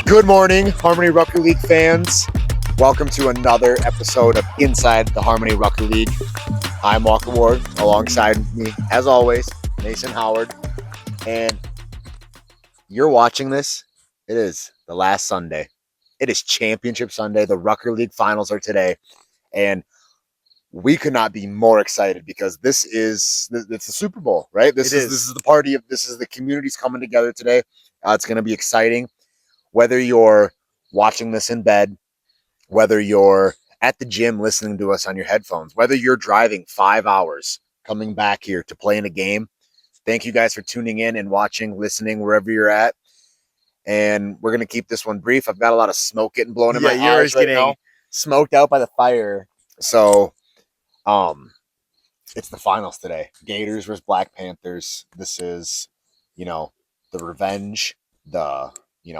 Good morning, Harmony Rucker League fans. Welcome to another episode of Inside the Harmony Rucker League. I'm Walker Ward. Alongside me, as always, Mason Howard. And you're watching this. It is the last Sunday. It is Championship Sunday. The Rucker League finals are today. And we could not be more excited because it's the Super Bowl, right? This is the party of this is the community's coming together today. It's going to be exciting. Whether you're watching this in bed, whether you're at the gym listening to us on your headphones, whether you're driving 5 hours coming back here to play in a game, thank you guys for tuning in and watching, listening, wherever you're at. And we're going to keep this one brief. I've got a lot of smoke getting blown in my eyes right now. Smoked out by the fire. So, it's the finals today. Gators versus Black Panthers. This is, the revenge,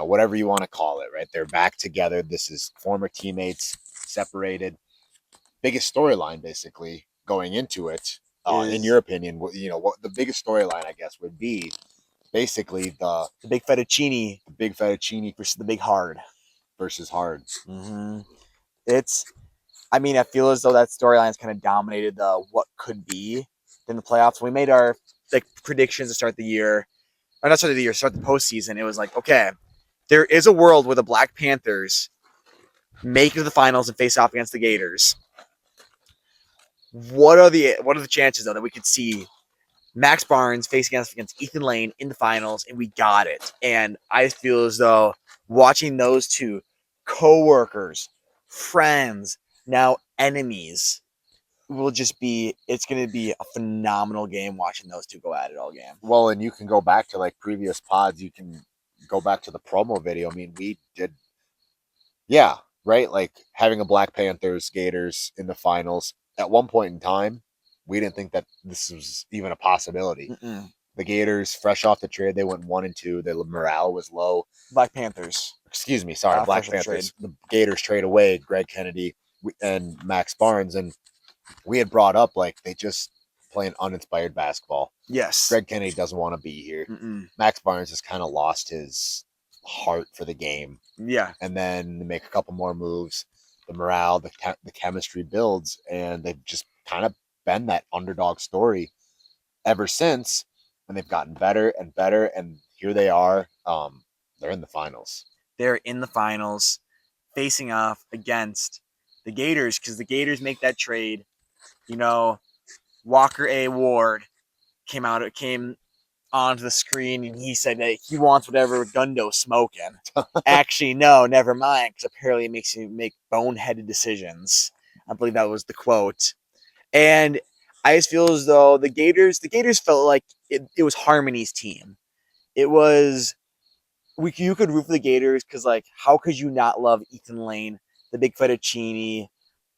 whatever you want to call it, right? They're back together. This is former teammates separated. Biggest storyline, basically, going into it, in your opinion, what the biggest storyline, I guess, would be basically the big fettuccine versus the big hard. hard. Mm-hmm. I feel as though that storyline's kind of dominated what could be in the playoffs. We made our predictions to start the year. Or not start the year, start the postseason. It was like, okay, there is a world where the Black Panthers make it to the finals and face off against the Gators. What are the chances, though, that we could see Max Barnes facing against Ethan Lane in the finals, and we got it? And I feel as though watching those two co-workers, friends, now enemies, it's going to be a phenomenal game watching those two go at it all game. Well, and you can go back to previous pods. You can go back to the promo video. I mean, we did, yeah, right? Having a Black Panthers Gators in the finals. At one point in time, we didn't think that this was even a possibility. Mm-mm. The Gators, fresh off the trade, they went 1-2. The morale was low. Black Panthers. Excuse me, sorry, Black Panthers. The Gators trade away Greg Kennedy and Max Barnes, and we had brought up they just playing uninspired basketball. Yes. Greg Kennedy doesn't want to be here. Mm-mm. Max Barnes has kind of lost his heart for the game. Yeah. And then they make a couple more moves. The morale, the chemistry builds, and they've just kind of been that underdog story ever since. And they've gotten better and better. And here they are. They're in the finals. They're in the finals facing off against the Gators because the Gators make that trade. Walker A. Ward came onto the screen and he said that he wants whatever Gundo's smoking. Actually, no, never mind, because apparently it makes you make boneheaded decisions. I believe that was the quote. And I just feel as though the Gators felt like it was Harmony's team. It was you could root for the Gators because how could you not love Ethan Lane, the big fettuccine,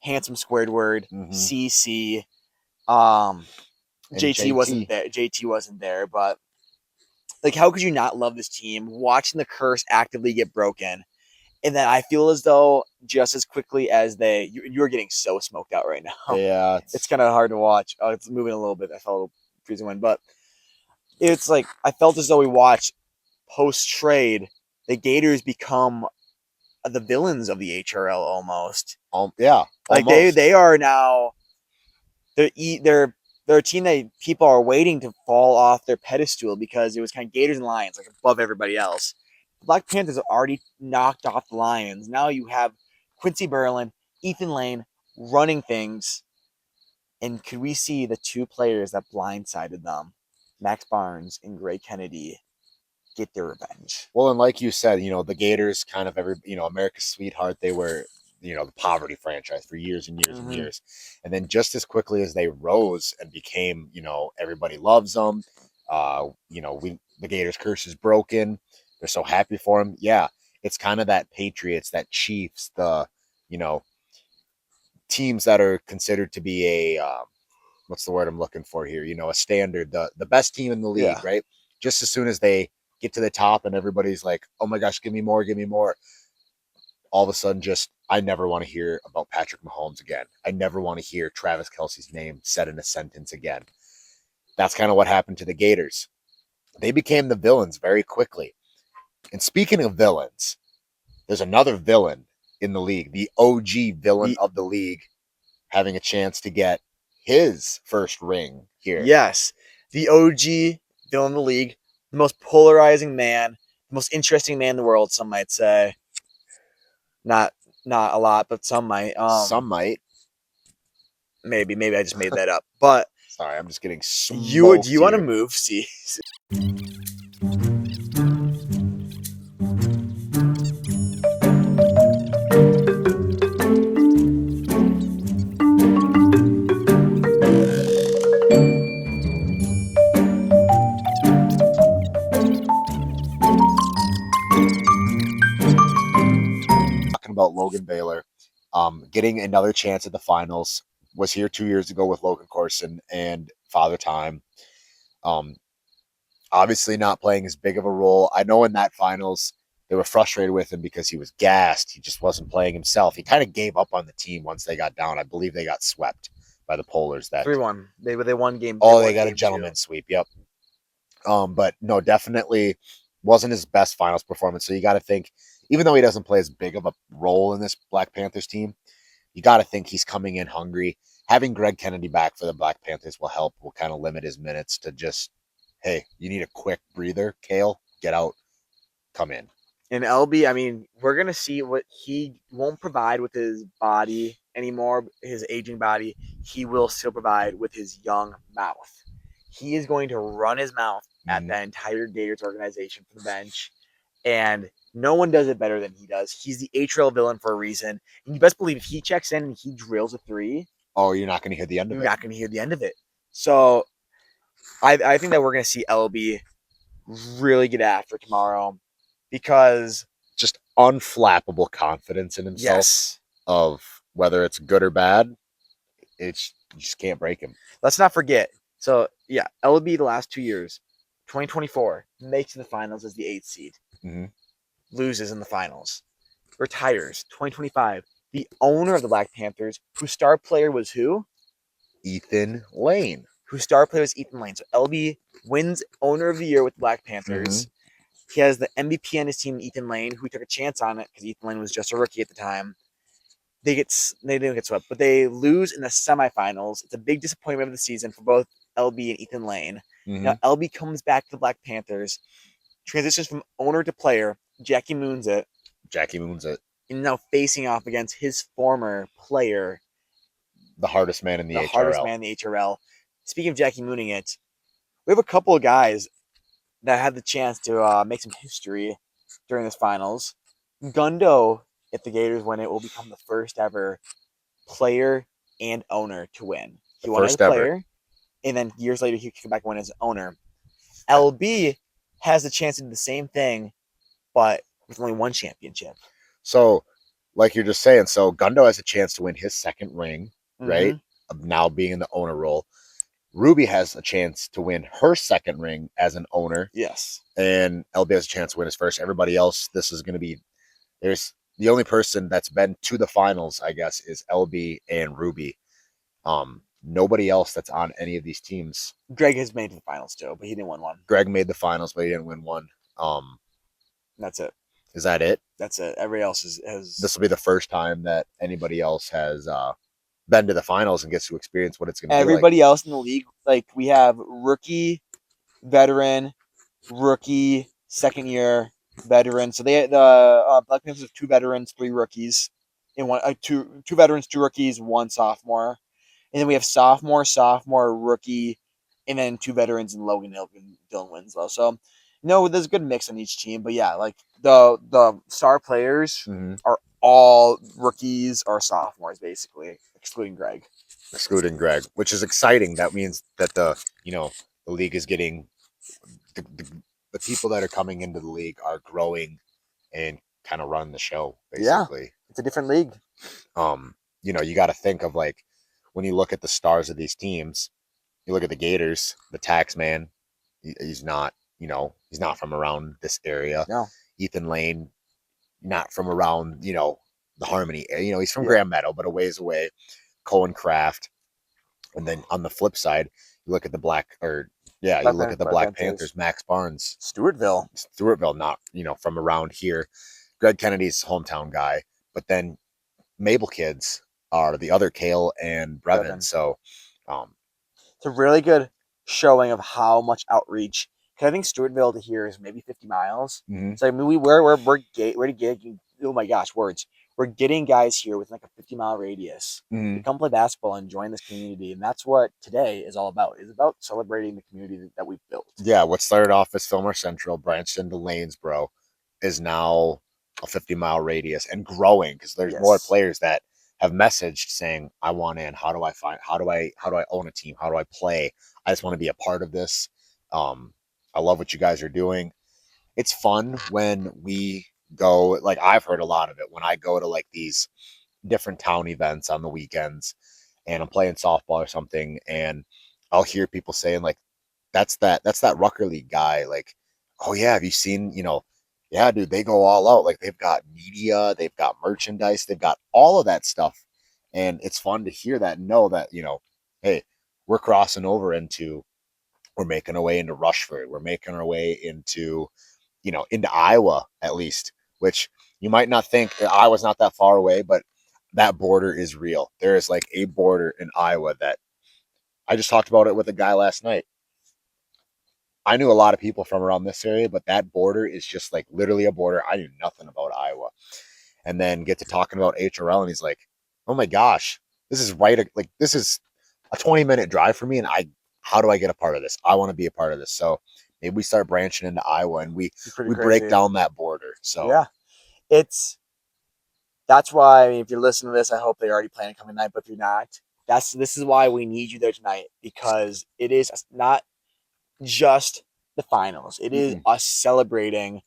handsome Squidward, CC, JT wasn't there. JT wasn't there, but how could you not love this team? Watching the curse actively get broken, and then I feel as though just as quickly as you're getting so smoked out right now. Yeah, it's kind of hard to watch. Oh, it's moving a little bit. I felt a little freezing wind, but it's I felt as though we watched post trade the Gators become the villains of the HRL almost. Yeah, almost. They are now. They're a team that people are waiting to fall off their pedestal because it was kind of Gators and Lions above everybody else. The Black Panthers have already knocked off the Lions. Now you have Quincy Berlin, Ethan Lane running things. And could we see the two players that blindsided them, Max Barnes and Greg Kennedy, get their revenge? Well, and like you said, the Gators kind of America's sweetheart. They were the poverty franchise for years and years and years. And then just as quickly as they rose and became, everybody loves them. The Gators curse is broken. They're so happy for them. Yeah. It's kind of that Patriots, that Chiefs, the, teams that are considered to be a, what's the word I'm looking for here? A standard, the best team in the league, right? Just as soon as they get to the top and everybody's like, oh my gosh, give me more. All of a sudden, I never want to hear about Patrick Mahomes again. I never want to hear Travis Kelce's name said in a sentence again. That's kind of what happened to the Gators. They became the villains very quickly. And speaking of villains, there's another villain in the league, the OG villain The- of the league, having a chance to get his first ring here. Yes, the OG villain in the league, the most polarizing man, the most interesting man in the world. Some might say, not a lot, but some might. Some might. Maybe I just made that up. But Sorry, I'm just getting do you want to here. move? See, Talking about Logan Baylor, getting another chance at the finals. Was here 2 years ago with Logan Corson and Father Time. Um, Obviously not playing as big of a role. I know in that finals they were frustrated with him because he was gassed. He just wasn't playing himself. He kind of gave up on the team once they got down. I believe they got swept by the Polars. That 3-1. They won game. they got a gentleman's sweep. Yep. But no, definitely wasn't his best finals performance. So you got to think, even though he doesn't play as big of a role in this Black Panthers team, you got to think he's coming in hungry. Having Greg Kennedy back for the Black Panthers will help. Will kind of limit his minutes to just, hey, you need a quick breather, Kale, get out, come in. And LB, I mean, we're gonna see what he won't provide with his body anymore, his aging body. He will still provide with his young mouth. He is going to run his mouth at the entire Gators organization from the bench, and no one does it better than he does. He's the HRL villain for a reason. And you best believe if he checks in and he drills a 3, oh, you're not going to hear the end of you're it. not going to hear the end of it. So I think that we're going to see LB really get after tomorrow because just unflappable confidence in himself. Yes. Of whether it's good or bad, it's you just can't break him. Let's not forget. So yeah, LB the last 2 years, 2024 makes the finals as the 8th seed, loses in the finals, retires 2025. The owner of the Black Panthers, whose star player was who? Ethan Lane. Whose star player was Ethan Lane. So LB wins owner of the year with the Black Panthers. He has the MVP on his team, Ethan Lane, who took a chance on it because Ethan Lane was just a rookie at the time. They didn't get swept, but they lose in the semifinals. It's a big disappointment of the season for both LB and Ethan Lane. Now LB comes back to the Black Panthers, transitions from owner to player. Jackie moons it, and now facing off against his former player, the hardest man in the HRL. Speaking of Jackie mooning it, we have a couple of guys that had the chance to make some history during this finals. Gundo, if the Gators win it, will become the first ever player and owner to win. He won as a player, and then years later he could come back and win as owner. LB has the chance to do the same thing, but with only one championship. So, like you're just saying, so Gundo has a chance to win his second ring, right? Of now being in the owner role. Ruby has a chance to win her second ring as an owner. Yes. And LB has a chance to win his first. Everybody else, this is going to be, there's the only person that's been to the finals, I guess, is LB and Ruby. Nobody else that's on any of these teams. Greg has made the finals too, but he didn't win one. Greg made the finals, but he didn't win one. That's it. Is that it? That's it. Everybody else has. This will be the first time that anybody else has been to the finals and gets to experience what it's going to be like. Everybody else in the league, like we have rookie, veteran, rookie, second year, veteran. So the Black Panthers have 2 veterans, 3 rookies, and two veterans, 2 rookies, 1 sophomore, and then we have sophomore, rookie, and then 2 veterans and Logan Hill and Dylan Winslow. So there's a good mix on each team, but yeah, like the star players are all rookies or sophomores basically, excluding Greg, which is exciting. That means that the league is getting the people that are coming into the league are growing and kind of running the show basically. Yeah, it's a different league. You got to think of, like, when you look at the stars of these teams, you look at the Gators, the tax man, he's not from around this area. No. Ethan Lane, not from around, the Harmony. He's from Grand Meadow, but a ways away. Cohen Craft. And then on the flip side, you look at the Black Panthers, Max Barnes. Stewartville, not, from around here. Greg Kennedy's hometown guy, but then Mabel kids are the other Kale and Brevin. Brevin. So, it's a really good showing of how much outreach. Because I think Stewartville to here is maybe 50 miles. mhm, So I mean, we're getting. Oh my gosh, words! We're getting guys here with like a 50-mile radius to mhm. come play basketball and join this community, and that's what today is all about. Is about celebrating the community that we've built. Yeah, what started off as Fillmore Central, branched into Lanesboro, is now a 50-mile radius and growing because there's more Yes, players that have messaged saying, "I want in. How do I own a team? How do I play? I just want to be a part of this. I love what you guys are doing." It's fun when we go. Like I've heard a lot of it when I go to like these different town events on the weekends, and I'm playing softball or something, and I'll hear people saying like, that's that Rucker League guy. Like, oh yeah, have you seen, yeah, dude, they go all out. Like they've got media, they've got merchandise, they've got all of that stuff. And it's fun to hear that and know that, hey, we're crossing over into we're making our way into Rushford. We're making our way into Iowa at least, which you might not think Iowa's not that far away, but that border is real. There is like a border in Iowa that I just talked about it with a guy last night. I knew a lot of people from around this area, but that border is just like literally a border. I knew nothing about Iowa. And then get to talking about HRL, and he's like, "Oh my gosh, this is like this is a 20-minute drive for me, and how do I get a part of this? I want to be a part of this." So maybe we start branching into Iowa, and we it's pretty we break crazy. down that border. So Yeah, it's that's why. I mean, if you're listening to this, I hope they're already planning coming tonight. But if you're not, this is why we need you there tonight because it is not just the finals. It is mm-mm. us celebrating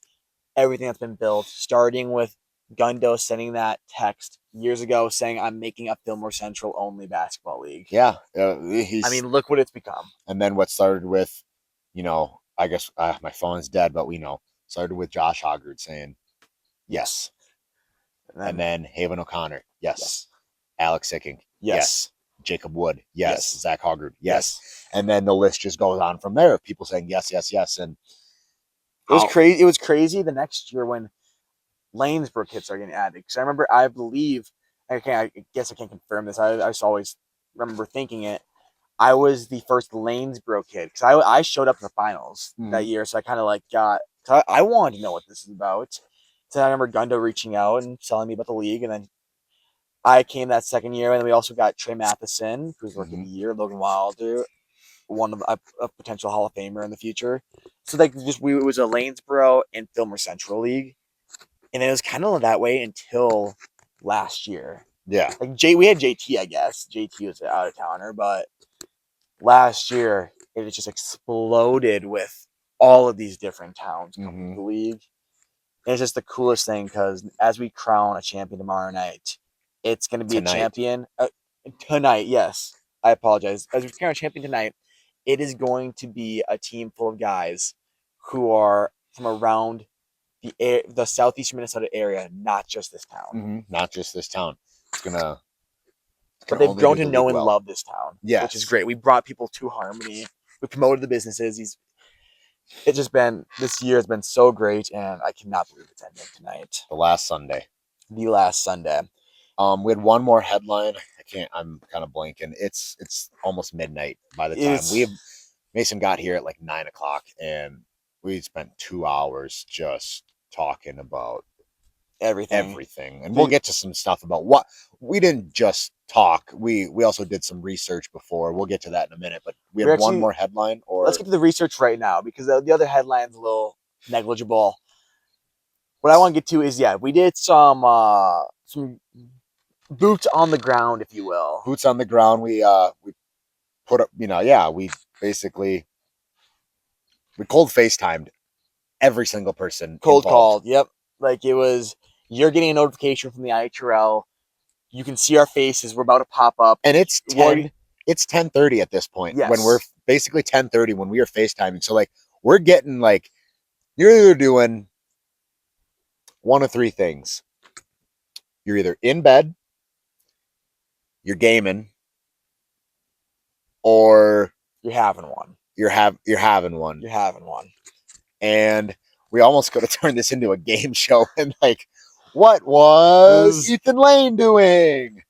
everything that's been built, starting with Gundo sending that text years ago saying, "I'm making a Fillmore Central only basketball league." Yeah, I mean, look what it's become. and then what started with, I guess my phone's dead, but started with Josh Hoggard saying yes. And And then, then Haven O'Connor, yes. yes, Alex Sicking, yes, yes. Jacob Wood, yes. yes, Zach Hoggard, yes. yes. And then the list just goes on from there of people saying yes, yes, yes. And It was how crazy. It was crazy the next year when Lanesboro kids are getting added. Because I remember, I believe, I guess I can't confirm this. I just always remember thinking it. I was the first Lanesboro kid because I showed up to the finals that year, so I kind of like got. I wanted to know what this is about. So I remember Gundo reaching out and telling me about the league, and then I came that second year, and then we also got Trey Matheson, who's rookie of the year, Logan Wilder, one of a potential Hall of Famer in the future. So like it was a Lanesboro and Fillmore Central league, and it was kind of that way until last year. yeah. Like we had JT, I guess. JT was an out of towner, but last year it just exploded with all of these different towns coming to Mm-hmm. the league. And it's just the coolest thing because as we crown a champion tomorrow night, it's going to be a Tonight. champion tonight. Yes, I apologize. As we crown a champion tonight, it is going to be a team full of guys who are from around the southeastern Minnesota area, not just this town. Mm-hmm. Not just this town. It's But gonna they've only grown do to the know league and well. love this town, which is Yes. great. We brought people to Harmony. We promoted the businesses. It's just been this year has been so great, and I cannot believe it's ending tonight, The last Sunday. the last Sunday. We had one more headline. I'm kind of blanking. It's almost midnight by the time It's Mason got here at like 9 o'clock, and we spent 2 hours just talking about everything. everything. And we'll The get to some stuff about what we didn't just talk. We also did some research before. We'll get to that in a minute. But we we're had one actually more headline, let's or get to the research right now because the other headline's a little negligible. What I want to get to is we did some boots on the ground, if you will. boots on the ground. We put up, yeah, we basically we cold FaceTimed every single person Cold involved. called. Yep. Like it was you're getting a notification from the IHRL. You can see our faces. We're about to pop up. And it's What? 10:30 at this point when we're Yes. basically 10:30 when we are FaceTiming. So like we're getting like you're either doing one of three things. You're either in bed, you're gaming, or You're having one. you're having one. You're having one. And we almost could have turned this into a game show and like What was This- Ethan Lane doing?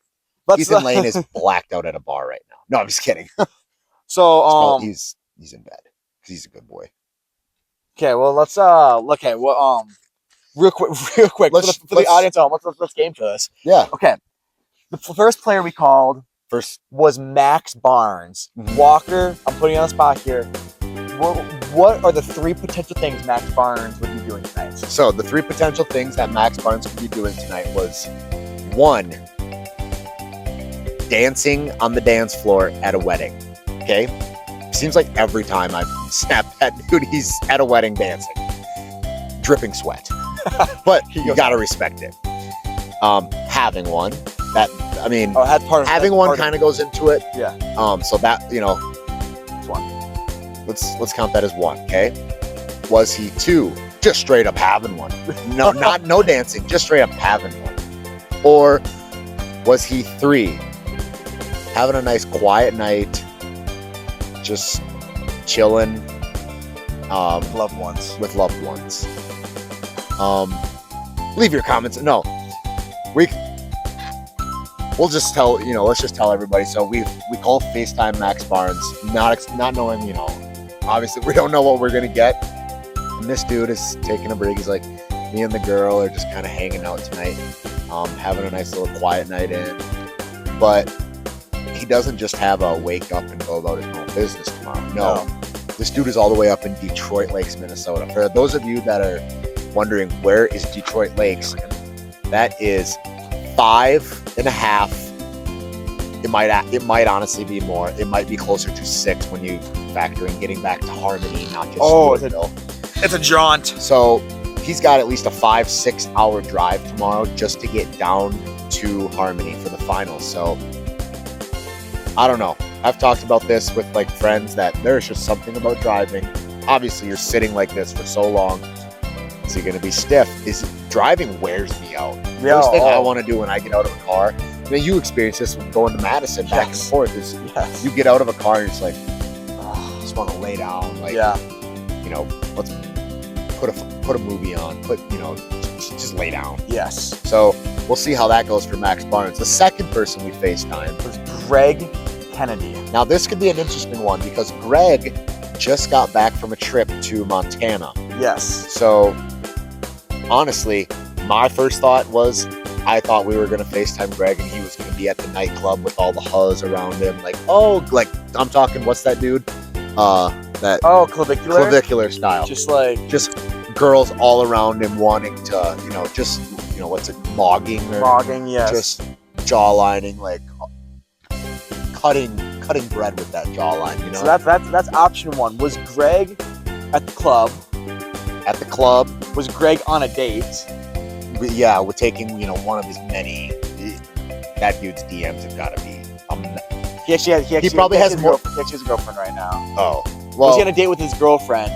Let's, Ethan Lane is blacked out at a bar right now. No, I'm just kidding. so He's in bed. He's a good boy. okay, well let's real quick for the audience at home, let's game to this. Yeah. Okay. The first player we called First was Max Barnes. Mhm. Walker, I'm putting you on the spot here. What are the 3 potential things Max Barnes would be doing tonight? So the 3 potential things that Max Barnes could be doing tonight was 1, dancing on the dance floor at a wedding. Okay? Seems like every time I snap that dude, he's at a wedding dancing. Dripping sweat. But you gotta respect it. Having one. That's part of having one kind of goes into it. Yeah. So that, It's 1. let's count that as 1, okay? Was he 2, just straight up having one? No, no dancing, just straight up having one. Or was he 3, having a nice quiet night, just chilling Loved ones. with loved ones? Leave your comments. No, we'll just tell, let's just tell everybody. So we call FaceTime Max Barnes, not knowing, obviously we don't know what we're gonna get. And this dude is taking a break. He's like, me and the girl are just kind of hanging out tonight, having a nice little quiet night in. But he doesn't just have a wake up and go about his own business tomorrow. No. This dude is all the way up in Detroit Lakes, Minnesota. For those of you that are wondering where is Detroit Lakes, that is 5.5. It might honestly be more. It might be closer to 6 when you factor in getting back to Harmony, not just Louisville. It's a jaunt. So he's got at least a 5-6 hour drive tomorrow just to get down to Harmony for the finals. So I don't know. I've talked about this with like friends that there's just something about driving. Obviously, you're sitting like this for so long. Is he going to be stiff? Driving wears me out. First thing I want to do when I get out of a car, you experience this when going to Madison back and forth, is you get out of a car and it's like, I just want to lay down. Like, let's put a movie on, just lay down. Yes. So we'll see how that goes for Max Barnes. The second person we FaceTimed was Greg Kennedy. Now this could be an interesting one because Greg just got back from a trip to Montana. Yes. So honestly, my first thought was I thought we were going to FaceTime Greg and he was going to be at the nightclub with all the huzz around him. Like I'm talking, what's that dude? Clavicular style. Just girls all around him wanting to, what's it, mogging, yes. Just jawlining, like cutting bread with that jawline, So that's option 1. Was Greg at the club? At the club. Was Greg on a date? Yeah, we're taking, one of his many. That dude's DMs have got to be. He probably has more. He actually has a girlfriend right now. Oh, well. Was he on a date with his girlfriend?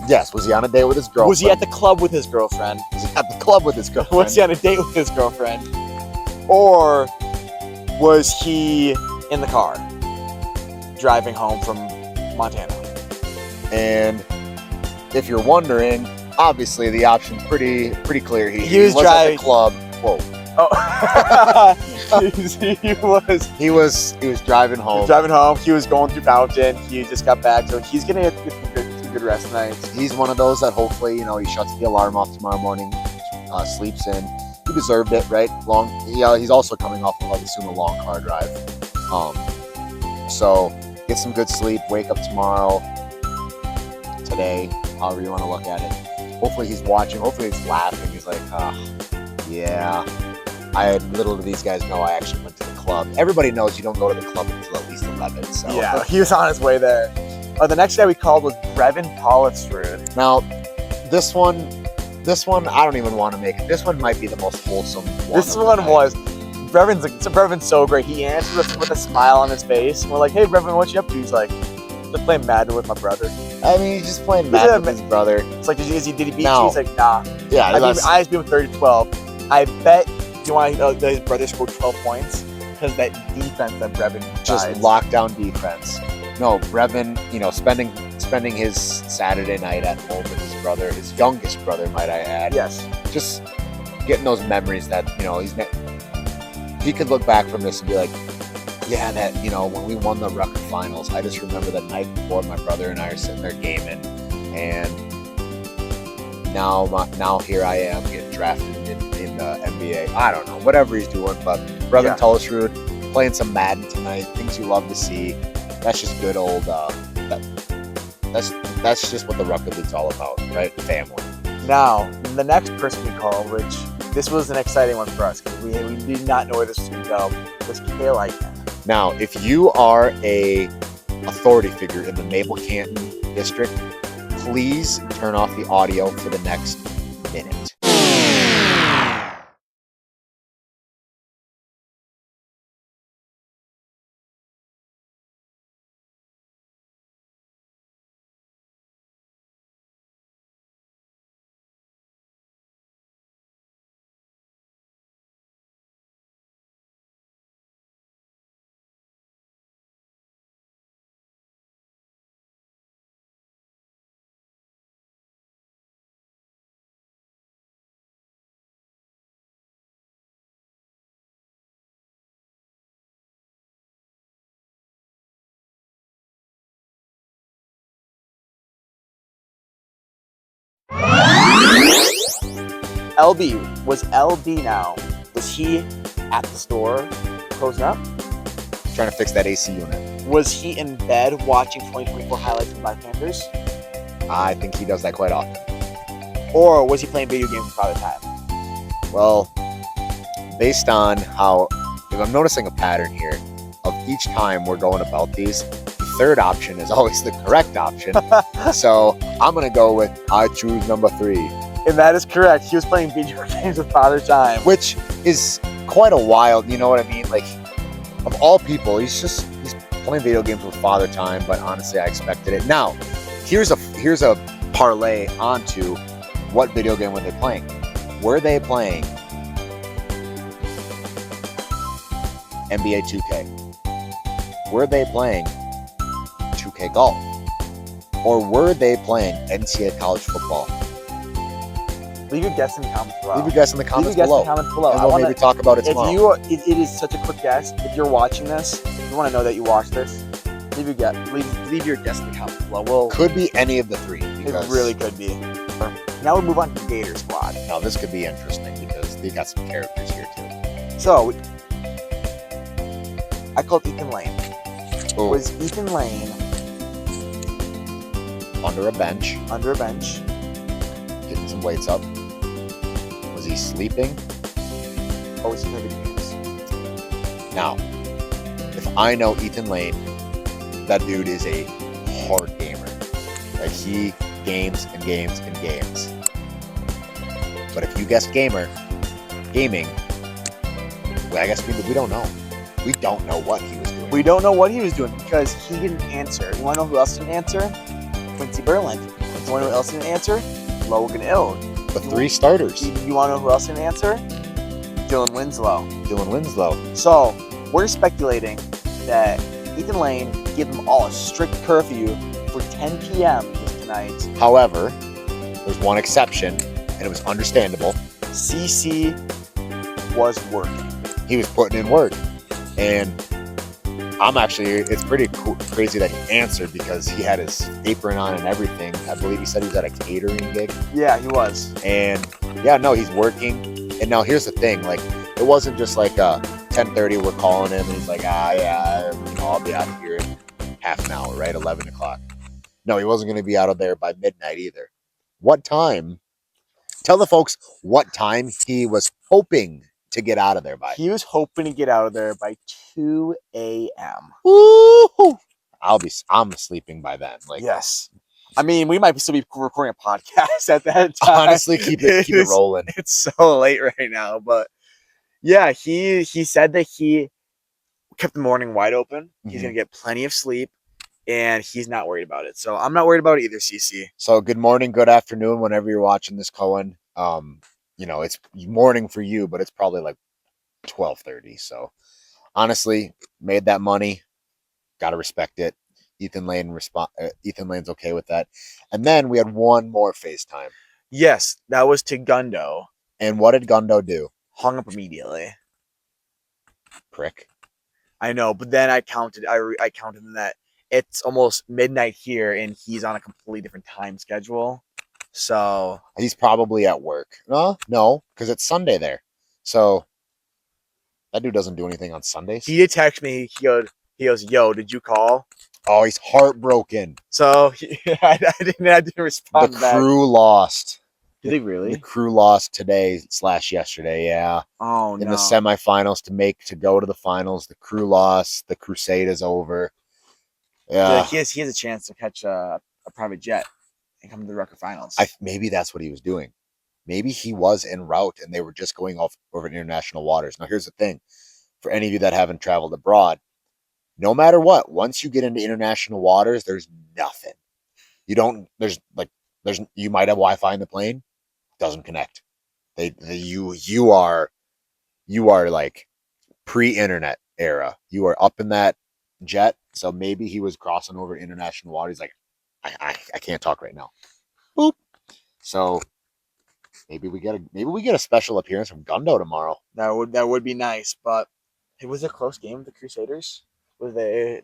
Yes. Was he on a date with his girlfriend? Was he at the club with his girlfriend? Was he at the club with his girlfriend? Was he on a date with his girlfriend? Or was he in the car driving home from Montana? And if you're wondering, obviously the option's pretty clear. He was driving at the club. Whoa. Oh. he was driving home. He was going through Fountain. He just got back, so he's gonna get some good rest nights. He's one of those that hopefully, he shuts the alarm off tomorrow morning, sleeps in. He deserved it, right? He's also coming off of, I assume, a long car drive. So get some good sleep. Wake up tomorrow, today, however you want to look at it. Hopefully he's watching. Hopefully he's laughing. He's like, yeah. Little do these guys know I actually went to the club. Everybody knows you don't go to the club until at least 11. So yeah, he was on his way there. The next guy we called was Brevin Pollistrud. Now, this one I don't even want to make it. This one might be the most wholesome one. This one was. Brevin's so great. He answered us with a smile on his face. And we're like, hey, Brevin, what you up to? He's like, just playing Madden with my brother. He's just playing Madden with his brother. It's like, did he beat you? He's like, nah. Yeah, I just beat him 30-12. I bet you want to know that his brother scored 12 points because that defense that Brevin just lockdown defense. No, Brevin, spending his Saturday night at home with his brother, his youngest brother, might I add. Yes. Just getting those memories that he could look back from this and be like, yeah, that when we won the Rucker finals, I just remember the night before my brother and I are sitting there gaming, and now here I am getting drafted in the NBA. I don't know, whatever he's doing, but brother Tullisrud playing some Madden tonight, things you love to see. That's just good old. That's just what the Rucker League's all about, right? Family. Now, the next person we called, which this was an exciting one for us because we did not know where this was going to go, was Kale Eichen. Now, if you are a authority figure in the Maple Canton district, please turn off the audio for the next minute. LB, was LB now, was he at the store closing up? Trying to fix that AC unit. Was he in bed watching 2024 highlights of Black Panthers? I think he does that quite often. Or was he playing video games with Father Time? Well, based on how, if I'm noticing a pattern here, of each time we're going about these, the third option is always the correct option. So I'm going to go with, I choose number 3. And that is correct. He was playing video games with Father Time. Which is quite a wild, you know what I mean? Like, of all people, he's playing video games with Father Time, but honestly, I expected it. Now, here's a parlay onto what video game were they playing. Were they playing NBA 2K? Were they playing 2K Golf? Or were they playing NCAA college football? Leave your guess in the comments below. Leave your guess in the comments below. And I we'll maybe talk about it tomorrow. It is such a quick guess. If you're watching this, you want to know that you watched this, leave your guess in the comments below. Could be any of the 3. It really could be. Now we move on to the Gator Squad. Now this could be interesting because they got some characters here too. So, I called Ethan Lane. Ooh. Was Ethan Lane under a bench, getting some weights up? Was he sleeping? Or was he playing video games? Now, if I know Ethan Lane, that dude is a hard gamer. Like, he games and games and games. But if you guess gaming, well, I guess we don't know. We don't know what he was doing. We don't know what he was doing because he didn't answer. You want to know who else didn't answer? Quincy Berland. You want to know who else didn't answer? Logan Ill. The 3 starters. You want to know who else didn't answer? Dylan Winslow. So, we're speculating that Ethan Lane gave them all a strict curfew for 10 p.m. tonight. However, there's one exception, and it was understandable. CC was working. He was putting in work. And it's pretty crazy that he answered because he had his apron on and everything. I believe he said he was at a catering gig. Yeah, he was. And yeah, no, he's working. And now here's the thing, like, it wasn't just like 10:30 we're calling him and he's like, I'll be out of here in half an hour, right? 11 o'clock. No, he wasn't going to be out of there by midnight either. What time? Tell the folks what time he was hoping to get out of there by. He was hoping to get out of there by 2 a.m. Woo! I'm sleeping by then. Like, yes. I mean, we might still be recording a podcast at that time. Honestly, keep it rolling. It's so late right now, but yeah, he said that he kept the morning wide open. He's gonna get plenty of sleep, and he's not worried about it. So I'm not worried about it either, CC. So good morning, good afternoon, whenever you're watching this, Cohen. It's morning for you, but it's probably like 12:30. So honestly, made that money. Gotta respect it. Ethan Lane's okay with that. And then we had one more FaceTime. Yes, that was to Gundo. And what did Gundo do? Hung up immediately. Prick. I know, but then I counted. I counted that it's almost midnight here, and he's on a completely different time schedule. So He's probably at work. No, because it's Sunday there. So that dude doesn't do anything on Sundays. he did text me. He goes, "Yo, did you call?" Oh, he's heartbroken. So I didn't The respond back. crew lost. Did he really? The crew lost today/yesterday. Yeah. Oh In no. the semifinals to go to the finals, the crew lost. The crusade is over. Yeah. He has a chance to catch a private jet and come to the Rucker finals. Maybe that's what he was doing. Maybe he was en route and they were just going off over international waters. Now, here's the thing. For any of you that haven't traveled abroad, no matter what, once you get into international waters, there's nothing. You might have Wi-Fi in the plane, doesn't connect. You are like pre-internet era. You are up in that jet, so maybe he was crossing over international waters. Like, I can't talk right now. Boop. So maybe we get a special appearance from Gundo tomorrow. That would be nice, but it was a close game with the Crusaders. Was they?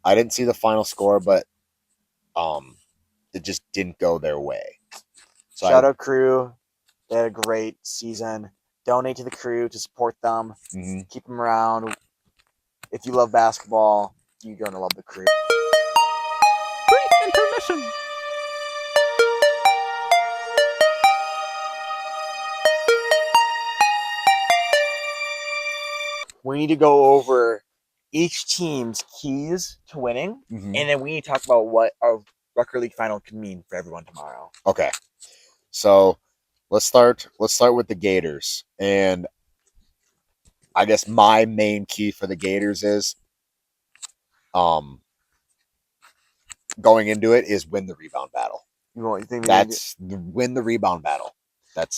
I didn't see the final score, but it just didn't go their way. So Shout out Crew. They had a great season. Donate to the Crew to support them. Mm-hmm. Keep them around. If you love basketball, you're gonna love the Crew. Brief intermission. We need to go over each team's keys to winning, Mm-hmm. and then we need to talk about what a Rucker League final can mean for everyone tomorrow. Okay, so let's start with the Gators, and I guess my main key for the Gators is going into it is win the rebound battle. You think Win the rebound battle. That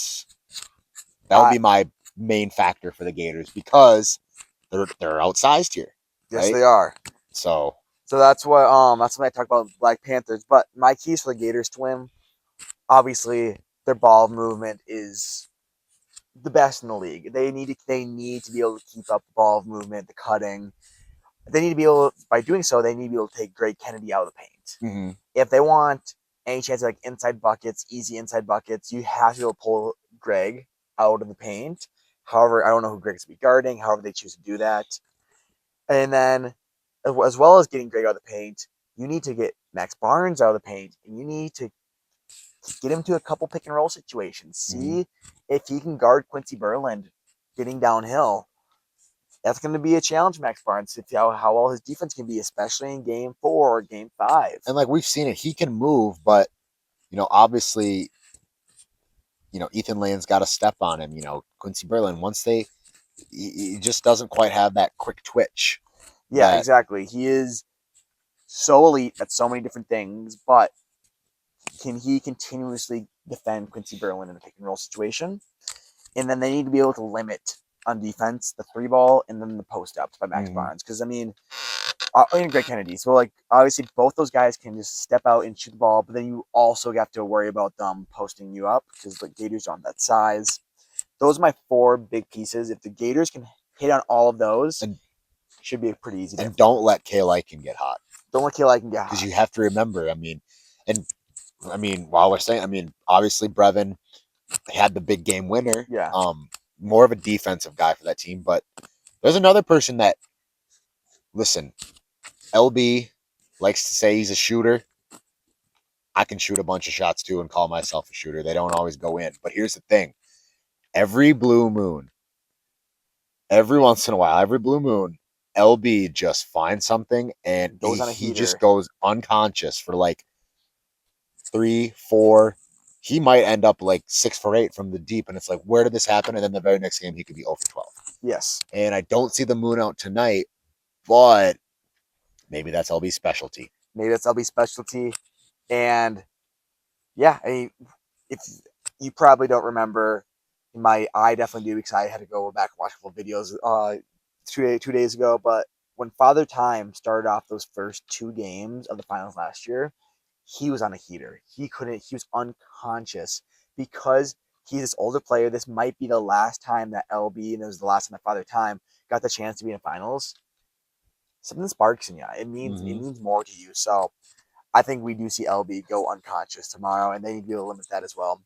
would be my main factor for the Gators because they're outsized here. Yes, right? they are. So that's what I talk about Black Panthers. But my keys for the Gators to win, obviously, their ball movement is the best in the league. They need to be able to keep up the ball movement, the cutting. They need to be able, by doing so, they need to be able to take Greg Kennedy out of the paint. mm-hmm. If they want any chance of like inside buckets, easy inside buckets, you have to be able to pull Greg out of the paint. However, I don't know who Greg's going to be guarding. However, they choose to do that. And then, as well as getting Greg out of the paint, you need to get Max Barnes out of the paint, and you need to get him to a couple pick and roll situations. See if he can guard Quincy Berland getting downhill. That's going to be a challenge, Max Barnes, to see how well his defense can be, especially in Game 4 or Game 5. And like we've seen it, he can move, but obviously, Ethan Land's got to step on him. Quincy Berland, he just doesn't quite have that quick twitch. Yeah, exactly. He is so elite at so many different things, but can he continuously defend Quincy Berland in a pick and roll situation? And then they need to be able to limit on defense the 3-ball and then the post ups by Max Barnes. Because and Greg Kennedy. So obviously both those guys can just step out and shoot the ball, but then you also have to worry about them posting you up because the Gators aren't that size. Those are my 4 big pieces. If the Gators can hit on all of those, it should be a pretty easy. And don't let Kale Eichen get hot. Don't let Kale Eichen get hot. Because you have to remember, while we're saying, obviously Brevin had the big game winner. Yeah. More of a defensive guy for that team, but there's another person that, listen, LB likes to say he's a shooter. I can shoot a bunch of shots too and call myself a shooter. They don't always go in. But here's the thing. Every blue moon, every once in a while, LB just finds something and he just goes unconscious for like 3, 4. He might end up like 6 for 8 from the deep. And it's like, where did this happen? And then the very next game, he could be 0 for 12. Yes. And I don't see the moon out tonight, but maybe that's LB's specialty. And yeah, if you probably don't remember, I definitely do because I had to go back and watch a couple videos 2 days ago. But when Father Time started off those first 2 games of the finals last year, he was on a heater. He was unconscious because He's this older player. This might be the last time that LB, and it was the last time that Father Time got the chance to be in finals. Something sparks in you. It means more to you. So I think we do see LB go unconscious tomorrow, and they need to be able to limit that as well.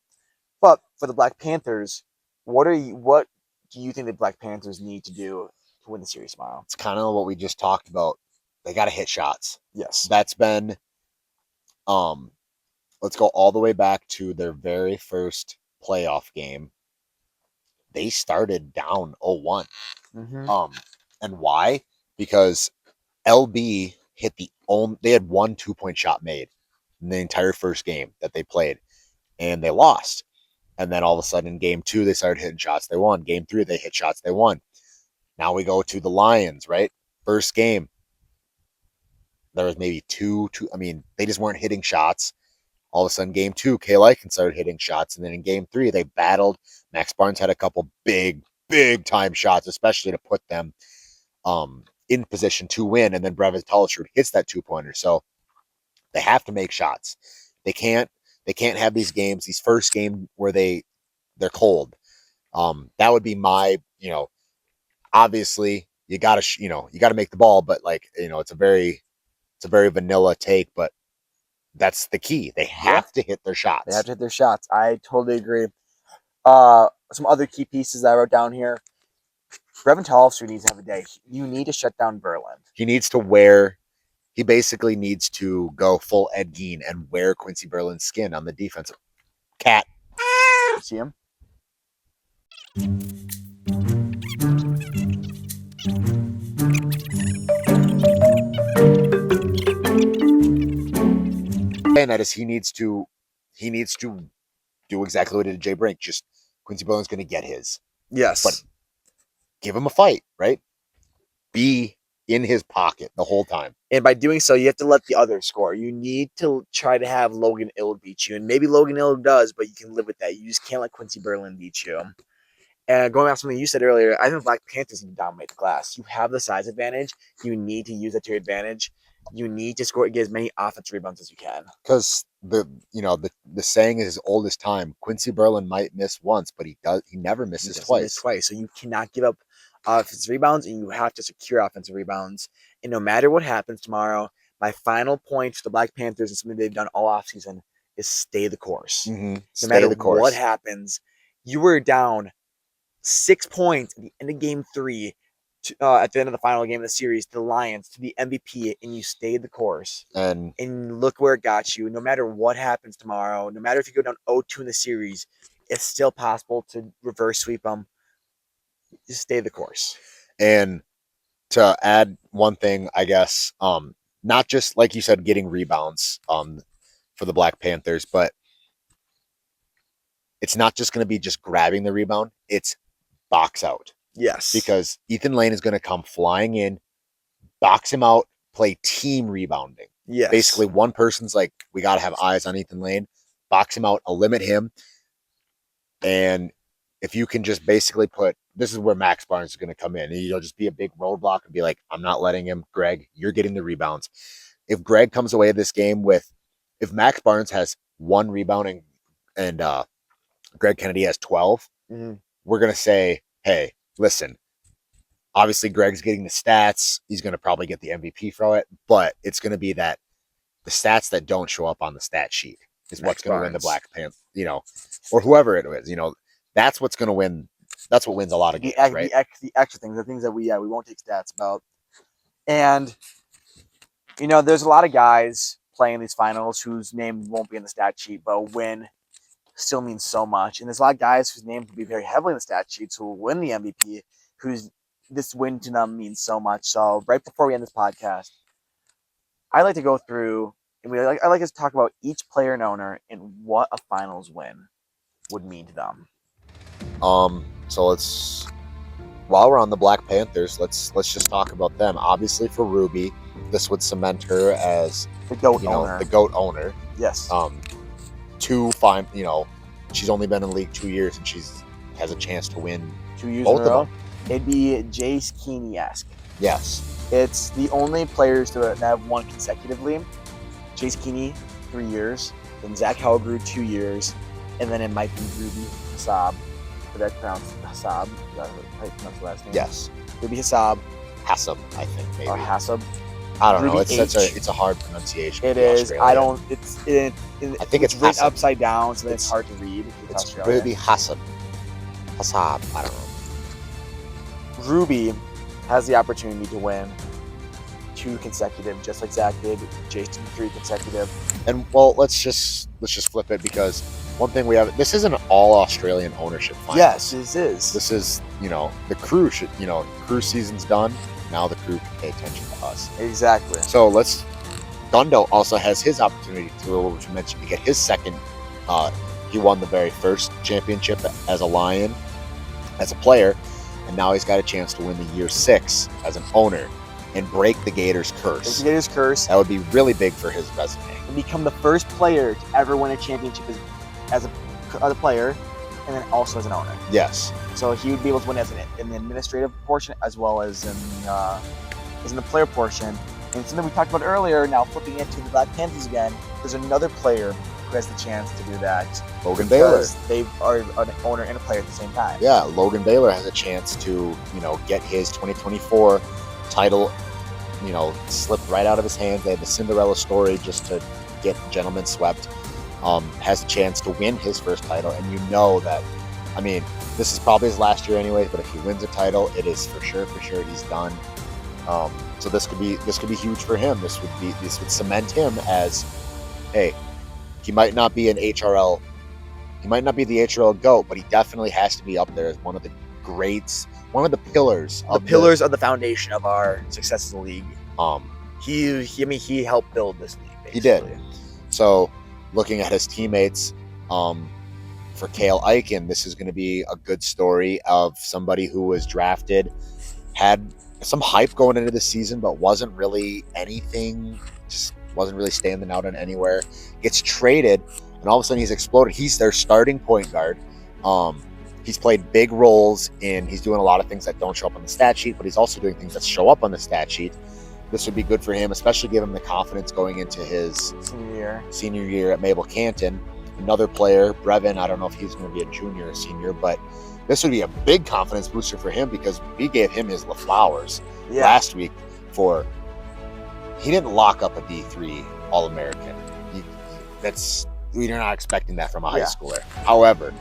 But for the Black Panthers, what do you think the Black Panthers need to do to win the series tomorrow? It's kind of what we just talked about. They got to hit shots. Yes. That's been, let's go all the way back to their very first playoff game. They started down 0-1. And why? Because LB hit they had one 2-point shot made in the entire first game that they played, and they lost. And then all of a sudden in game 2, they started hitting shots. They won. Game 3, they hit shots. They won. Now we go to the Lions, right? First game, there was maybe two. I mean, they just weren't hitting shots. All of a sudden, game 2, Kay Lycan started hitting shots. And then in game 3, they battled. Max Barnes had a couple big time shots, especially to put them in position to win. And then Brevin Tollichard hits that 2-pointer. So they have to make shots. They can't have these games, these first game where they're cold. That would be my, obviously you gotta make the ball, but it's a very vanilla take, but that's the key. They have to hit their shots. They have to hit their shots. I totally agree. Some other key pieces that I wrote down here. Brevin Tollichard needs to have a day. You need to shut down Verland. He basically needs to go full Ed Gein and wear Quincy Berlin's skin on the defensive. Cat. You see him? And that is he needs to do exactly what he did to Jay Brink. Just Quincy Berlin's going to get his. Yes. But give him a fight, right? Be in his pocket the whole time. And by doing so, you have to let the other score. You need to try to have Logan Ill beat you. And maybe Logan Ill does, but you can live with that. You just can't let Quincy Berlin beat you. And going back to something you said earlier, I think Black Panthers need to dominate the glass. You have the size advantage. You need to use that to your advantage. You need to get as many offensive rebounds as you can. Because the saying is as old as time. Quincy Berlin might miss once, but he never misses twice. So you cannot give up offensive rebounds, and you have to secure offensive rebounds. And no matter what happens tomorrow, my final point to the Black Panthers and something they've done all offseason is stay the course. Mm-hmm. No matter what happens, you were down 6 points at the end of game 3, at the end of the final game of the series, to the Lions, to the MVP, and you stayed the course. And look where it got you. No matter what happens tomorrow, no matter if you go down 0-2 in the series, it's still possible to reverse sweep them. Just stay the course. And to add one thing, I guess, not just like you said, getting rebounds for the Black Panthers, but it's not just going to be just grabbing the rebound. It's box out. Yes. Because Ethan Lane is going to come flying in, box him out, play team rebounding. Yes. Basically, one person's like, we got to have eyes on Ethan Lane, box him out, limit him. And if you can just basically this is where Max Barnes is going to come in. And you'll just be a big roadblock and be like, I'm not letting him. Greg, you're getting the rebounds. If Greg comes away this game if Max Barnes has 1 rebound and Greg Kennedy has 12, we're going to say, hey, listen, obviously Greg's getting the stats. He's going to probably get the MVP for it, but it's going to be that the stats that don't show up on the stat sheet is what's going to win the Black Panthers, or whoever it is, that's what's going to win. That's what wins a lot of games, right? The extra things, the things that we won't take stats about. And, there's a lot of guys playing these finals whose name won't be in the stat sheet, but a win still means so much. And there's a lot of guys whose name will be very heavily in the stat sheets who will win the MVP, whose this win to them means so much. So right before we end this podcast, I like to go through, and I like us to talk about each player and owner and what a finals win would mean to them. So while we're on the Black Panthers, let's just talk about them. Obviously for Ruby, this would cement her as the GOAT owner. The GOAT owner. Yes. She's only been in the league 2 years, and has a chance to win 2 years both in a row. of them. It'd be Jace Keeney-esque. Yes. It's the only players that have won consecutively. Jace Keeney, 3 years. Then Zach Hallgrew, 2 years. And then it might be Ruby Hasab. Did I pronounce Hasab? Is that how you pronounce the last name? Yes. Ruby Hasab Hasab, I think, maybe. or Hasab. I don't know. Ruby It's a hard pronunciation. It for is. Australian. I don't. I think it's written Hasab. upside down, so then it's It's- hard to read. It's Australian. Ruby Hasab. Hasab. I don't know. Ruby has the opportunity to win 2 consecutive, just like Zach did. Jason 3 consecutive. And well, let's just flip it, because one thing we have, this is an all Australian ownership finals. Yes, this is. This is, the crew should, crew season's done. Now the crew can pay attention to us. Exactly. So Gundo also has his opportunity to, which you mentioned, to get his second. He won the very first championship as a Lion, as a player, and now he's got a chance to win the year 6 as an owner and break the Gators curse. The Gators curse. That would be really big for his resume. And become the first player to ever win a championship as a player, and then also as an owner. Yes. So he would be able to win in the administrative portion as well as in the player portion. And something we talked about earlier, now flipping it to the Black Panthers again, there's another player who has the chance to do that. Logan Baylor. Because they are an owner and a player at the same time. Yeah, Logan Baylor has a chance to, get his 2024 title, slipped right out of his hands. They had the Cinderella story just to get gentlemen swept. Has a chance to win his first title, and that, this is probably his last year anyways, but if he wins a title, it is for sure he's done. So this could be huge for him. This would cement him as, hey, he might not be an HRL, he might not be the HRL GOAT, but he definitely has to be up there as one of the greats, one of the pillars of the foundation of our success as a league. He helped build this league, basically. He did. So looking at his teammates, for Cale Eichen, this is going to be a good story of somebody who was drafted, had some hype going into the season, but wasn't really anything, just wasn't really standing out in anywhere. Gets traded, and all of a sudden he's exploded. He's their starting point guard. He's played big roles he's doing a lot of things that don't show up on the stat sheet, but he's also doing things that show up on the stat sheet. This would be good for him, especially give him the confidence going into his senior year at Mabel Canton. Another player, Brevin, I don't know if he's going to be a junior or senior, but this would be a big confidence booster for him, because we gave him his flowers last week for, he didn't lock up a D3 All-American. We're not expecting that from a high schooler. However,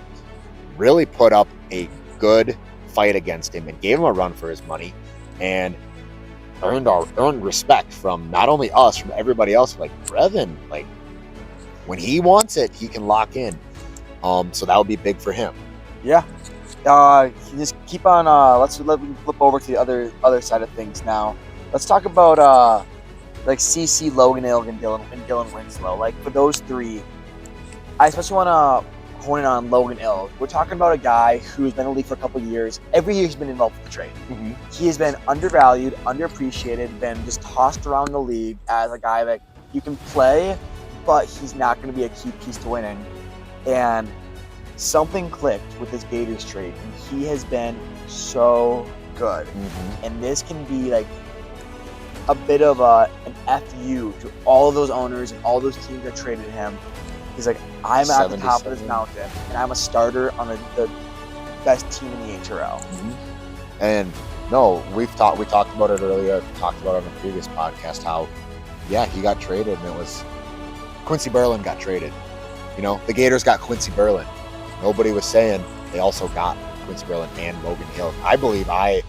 really put up a good fight against him and gave him a run for his money, and earned respect from not only us, from everybody else. Like, Brevin, when he wants it, he can lock in. So that would be big for him. Yeah. Just keep on. Let me flip over to the other side of things now. Let's talk about CC, Logan Ilg, and Dylan Winslow. Like, for those 3, I especially want to hone in on Logan Ilg. We're talking about a guy who's been in the league for a couple of years. Every year he's been involved with the trade. Mm-hmm. He has been undervalued, underappreciated, been just tossed around the league as a guy that you can play, but he's not going to be a key piece to winning. And something clicked with this Gators trade, and he has been so good. Mm-hmm. And this can be like a bit of an FU to all of those owners and all those teams that traded him. He's like, I'm at the top of this mountain, and I'm a starter on the best team in the HRL. Mm-hmm. And no, we talked about it earlier. We talked about it on the previous podcast how, he got traded, and it was Quincy Berlin got traded. The Gators got Quincy Berlin. Nobody was saying they also got Quincy Berlin and Logan Hill. I believe I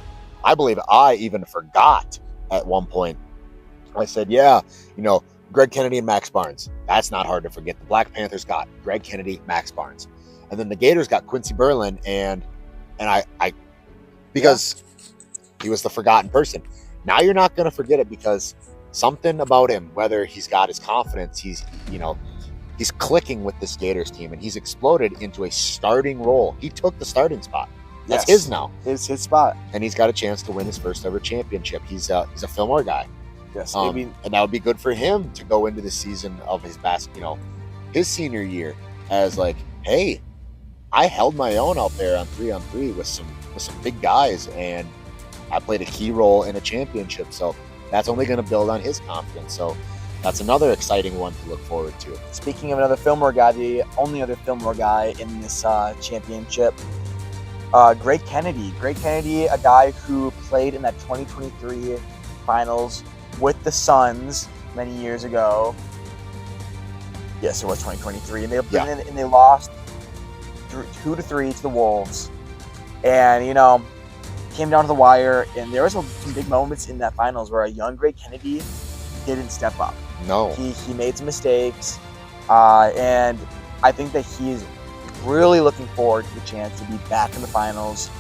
even forgot at one point. I said, Greg Kennedy and Max Barnes. That's not hard to forget. The Black Panthers got Greg Kennedy, Max Barnes. And then the Gators got Quincy Berlin, and I because he was the forgotten person. Now you're not going to forget it, because something about him, whether he's got his confidence, he's clicking with this Gators team, and he's exploded into a starting role. He took the starting spot. That's his now. It's his spot. And he's got a chance to win his first ever championship. He's a Fillmore guy. Yes, and that would be good for him to go into the season of his his senior year as like, hey, I held my own out there on 3-on-3 with some big guys, and I played a key role in a championship. So that's only going to build on his confidence. So that's another exciting one to look forward to. Speaking of another Fillmore guy, the only other Fillmore guy in this championship, Greg Kennedy. Greg Kennedy, a guy who played in that 2023 finals with the Suns many years ago. Yes, it was 2023, and they lost 2-3 to the Wolves, and came down to the wire. And there was some big moments in that finals where a young Greg Kennedy didn't step up. No, he made some mistakes, and I think that he's really looking forward to the chance to be back in the finals.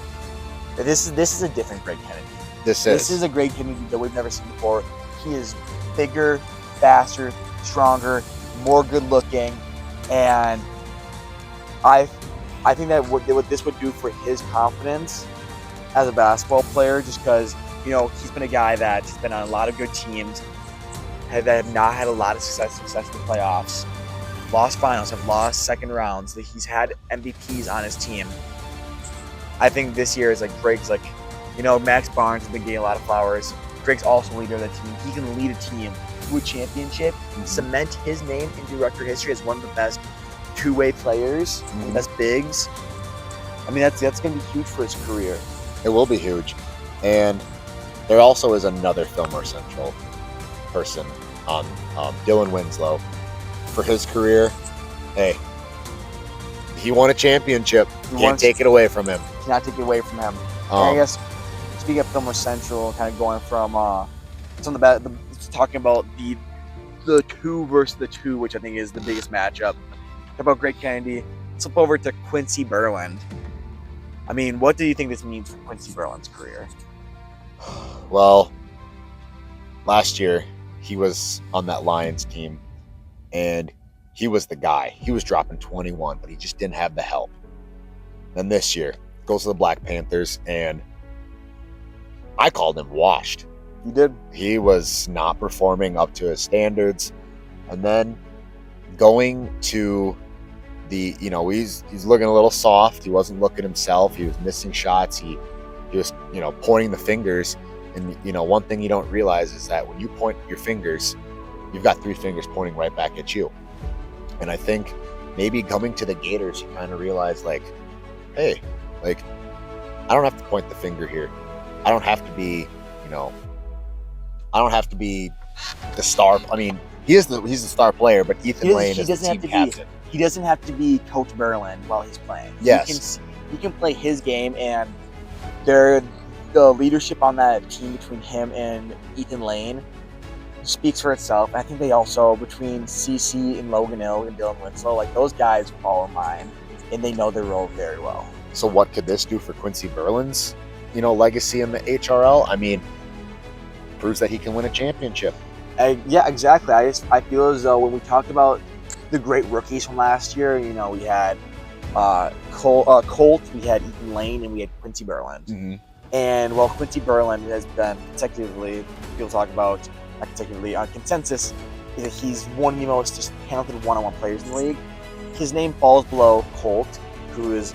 This is a different Greg Kennedy. This is a Greg Kennedy that we've never seen before. He is bigger, faster, stronger, more good looking, and I think that what this would do for his confidence as a basketball player, just because he's been a guy that's been on a lot of good teams that have not had a lot of success in the playoffs, lost finals, have lost second rounds. That he's had MVPs on his team. I think this year is like Greg's Max Barnes has been getting a lot of flowers. Greg's also leader of the team. He can lead a team to a championship, cement his name into record history as one of the best two-way players, the best bigs. I mean, that's going to be huge for his career. It will be huge. And there also is another Fillmore Central person on Dylan Winslow. For his career, hey, he won a championship. Can't take it away from him. Cannot take it away from him. And I guess, speaking of Fillmore Central, kind of going from talking about the 2 versus the 2, which I think is the biggest matchup. Talk about Greg Kennedy. Let's flip over to Quincy Berland. I mean, what do you think this means for Quincy Berland's career? Well, last year he was on that Lions team, and he was the guy. He was dropping 21, but he just didn't have the help. Then this year, goes to the Black Panthers, and I called him washed. You did? He was not performing up to his standards. And then going to the, he's looking a little soft. He wasn't looking himself. He was missing shots. He was, pointing the fingers. And, one thing you don't realize is that when you point your fingers, you've got 3 fingers pointing right back at you. And I think maybe coming to the Gators, you kind of realize, hey, I don't have to point the finger here. I don't have to be, I don't have to be the star. I mean, he's the star player, but Ethan Lane is the team captain. He doesn't have to be Coach Berland while he's playing. Yes. He can play his game, and the leadership on that team between him and Ethan Lane speaks for itself. I think they also, between CC and Logan Hill and Dylan Winslow, those guys fall in line, and they know their role very well. So what could this do for Quincy Berland's, legacy in the HRL? I mean, proves that he can win a championship. Yeah, exactly. I feel as though when we talked about the great rookies from last year, we had Colt, we had Ethan Lane, and we had Quincy Berland. Mm-hmm. And while Quincy Berland has been consecutively, people talk about, not consecutively, on consensus, is that he's one of the most just talented one-on-one players in the league. His name falls below Colt, who is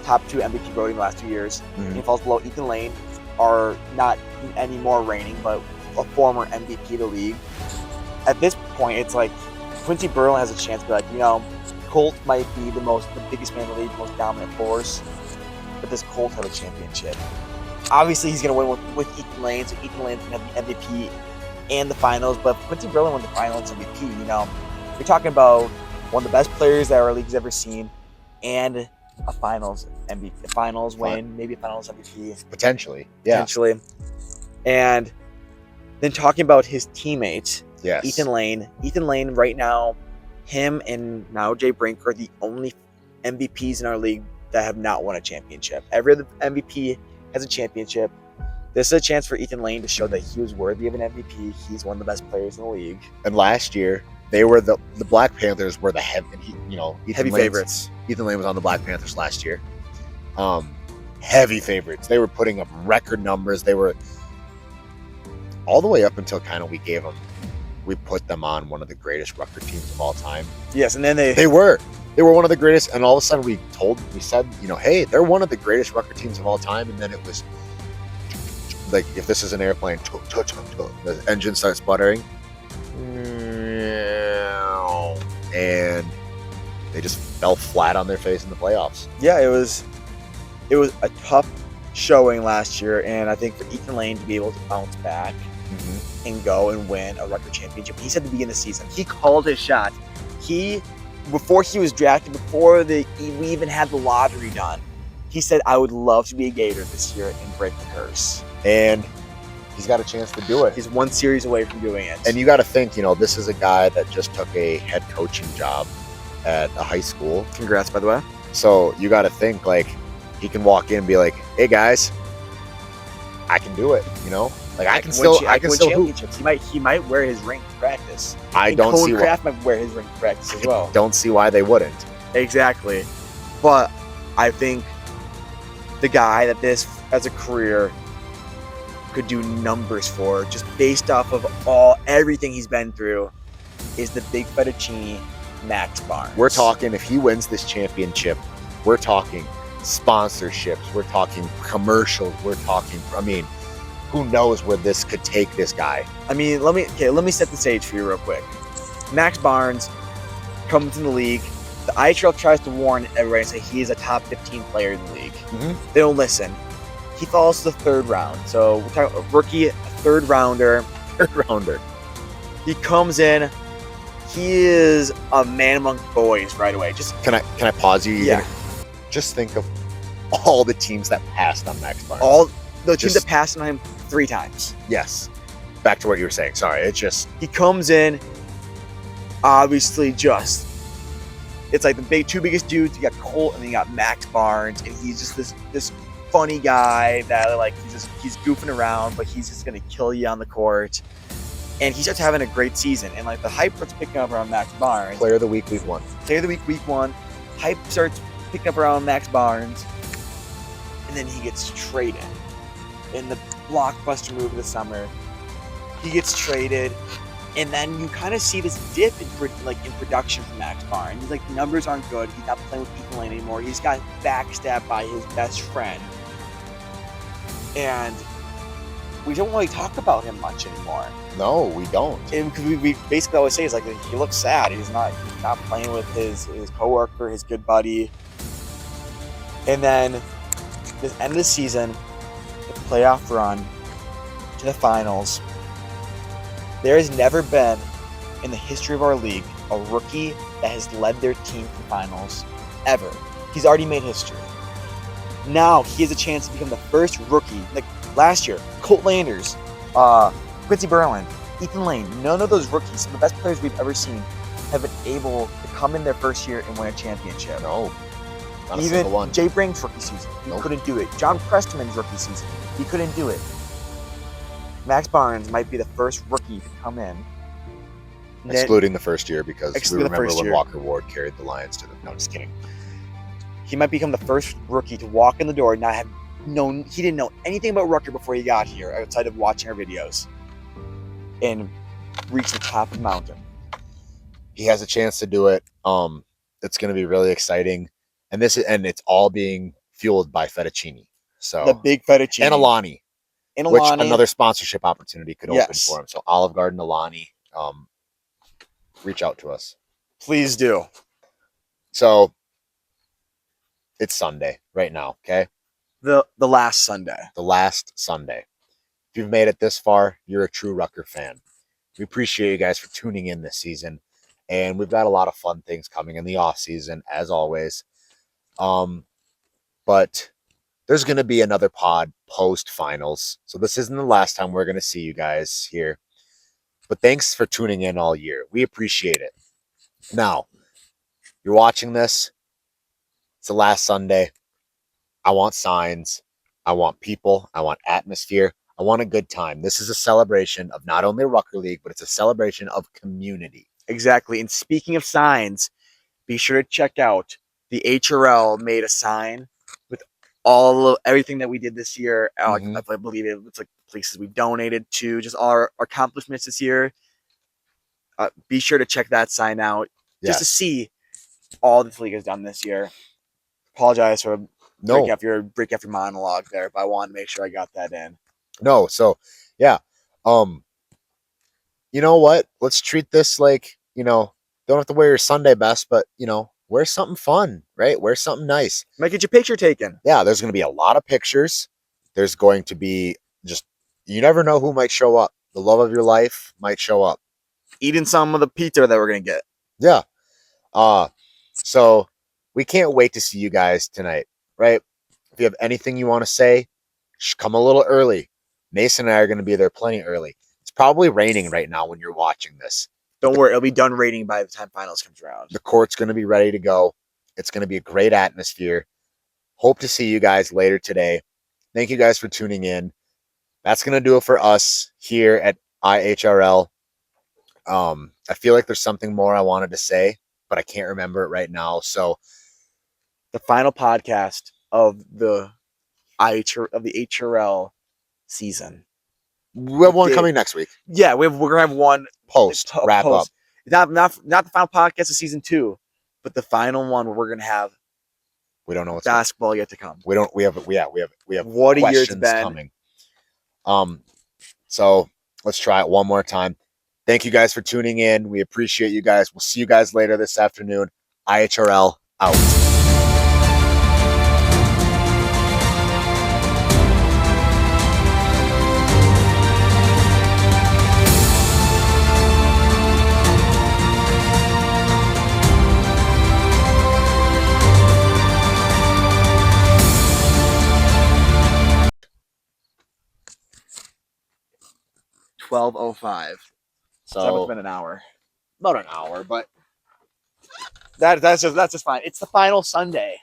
top 2 MVP voting the last 2 years. Mm-hmm. He falls below Ethan Lane, are not anymore reigning, but a former MVP of the league. At this point, it's like Quincy Berland has a chance to be Colt might be the biggest man in the league, the most dominant force, but does Colt have a championship? Obviously, he's going to win with Ethan Lane, so Ethan Lane's going to have the MVP and the finals, but Quincy Berland won the finals MVP. You're talking about one of the best players that our league's ever seen, and a finals MVP, a finals win, maybe a finals MVP. Potentially, yeah. Potentially. And then talking about his teammate, yes, Ethan Lane. Ethan Lane right now, him and now Jay Brink are the only MVPs in our league that have not won a championship. Every other MVP has a championship. This is a chance for Ethan Lane to show that he was worthy of an MVP. He's one of the best players in the league. And last year, they were the Black Panthers were the heavy favorites. Ethan Lane was on the Black Panthers last year. Heavy favorites. They were putting up record numbers. They were all the way up until we put them on one of the greatest Rucker teams of all time. Yes, and then they were one of the greatest, and all of a sudden we said, hey, they're one of the greatest Rucker teams of all time, and then it was like, if this is an airplane, the engine starts sputtering. and they just fell flat on their face in the playoffs. Yeah, it was a tough showing last year, and I think for Ethan Lane to be able to bounce back and go and win a Rucker championship, he said at the beginning of the season, he called his shot. Before he was drafted, before we even had the lottery done, he said, I would love to be a Gator this year and break the curse. And he's got a chance to do it. He's one series away from doing it. And you got to think, this is a guy that just took a head coaching job at a high school. Congrats, by the way. So you got to think, like, he can walk in and be like, hey, guys, I can do it, I can still hoop. He might wear his ring to practice. I don't see why. Kraft might wear his ring to practice as well. Don't see why they wouldn't. Exactly. But I think the guy that this, as a career, could do numbers for, just based off of everything he's been through, is the big fettuccine Max Barnes. We're talking, if he wins this championship, we're talking sponsorships, we're talking commercials, we're talking, who knows where this could take this guy. Let me set the stage for you real quick. Max Barnes comes in the league. The IHL tries to warn everybody and say he is a top 15 player in the league. They don't listen. He falls to the third round. So we're talking a rookie, a third rounder. He comes in. He is a man among boys right away. Just can I pause you? Yeah. Just think of all the teams that passed on Max Barnes. All the teams that passed on him 3 times. Yes. Back to what you were saying. Sorry. He comes in, obviously it's like the two biggest dudes. You got Colt and then you got Max Barnes, and he's just this funny guy that he's goofing around, but he's just gonna kill you on the court. And he starts having a great season, and the hype starts picking up around Max Barnes. Player of the week, week one. Hype starts picking up around Max Barnes, and then he gets traded. In the blockbuster move of the summer, he gets traded, and then you kind of see this dip in production from Max Barnes. He's the numbers aren't good. He's not playing with Ethan Lane anymore. He's got backstabbed by his best friend, and we don't really talk about him much anymore. No, we don't. And because we basically always say he looks sad. He's not playing with his coworker, his good buddy. And then this end of the season, the playoff run to the finals. There has never been in the history of our league a rookie that has led their team to the finals ever. He's already made history. Now he has a chance to become the first rookie. Last year, Colt Landers, Quincy Berlin, Ethan Lane, none of those rookies, some of the best players we've ever seen, have been able to come in their first year and win a championship. No. Not a Even single one. Jay Brink's rookie season, he couldn't do it. John Prestman's rookie season, he couldn't do it. Max Barnes might be the first rookie to come in. Excluding the first year, because we remember when year. Walker Ward carried the Lions to them. No, just kidding. He might become the first rookie to walk in the door and not have known. He didn't know anything about Rucker before he got here, outside of watching our videos, and reach the top of the mountain. He has a chance to do it. It's going to be really exciting, and it's all being fueled by Fettuccine. So the big Fettuccine and Alani. And which another sponsorship opportunity could open for him. So Olive Garden, Alani, reach out to us. Please do. So it's Sunday right now, okay? The last Sunday. The last Sunday. If you've made it this far, you're a true Rucker fan. We appreciate you guys for tuning in this season. And we've got a lot of fun things coming in the off season, as always. But there's going to be another pod post-finals. So this isn't the last time we're going to see you guys here. But thanks for tuning in all year. We appreciate it. Now, you're watching this. It's the last Sunday. I want signs. I want people. I want atmosphere. I want a good time. This is a celebration of not only Rucker League, but it's a celebration of community. Exactly. And speaking of signs, be sure to check out the HRL made a sign with everything that we did this year. I believe it's places we donated to, just our accomplishments this year. Be sure to check that sign out just to see all this league has done this year. Apologize for break off your monologue there, but I wanted to make sure I got that in. No, so yeah. You know what? Let's treat this like, Don't have to wear your Sunday best, but you know, wear something fun, right? Wear something nice. Might get your picture taken. Yeah, there's going to be a lot of pictures. There's going to be just, you never know who might show up. The love of your life might show up. Eating some of the pizza that we're gonna get. Yeah. So we can't wait to see you guys tonight, right? If you have anything you want to say, come a little early. Mason and I are going to be there plenty early. It's probably raining right now when you're watching this. Don't worry, it'll be done rating by the time finals comes around. The court's going to be ready to go. It's going to be a great atmosphere. Hope to see you guys later today. Thank you guys for tuning in. That's going to do it for us here at IHRL. I feel like there's something more I wanted to say, but I can't remember it right now. So The final podcast of the HRL season. we have one Okay. coming next week. Yeah, we're gonna have one Post, wrap up. Not the final podcast of season 2, but the final one where we're gonna have We don't know what's basketball yet to come. we have What a year it's questions been. coming. So let's try it one more time. Thank you guys for tuning in. We appreciate you guys. We'll see you guys later this afternoon. IHRL out. $12:05. So that must have been an hour. About an hour, but That's just fine. It's the final Sunday.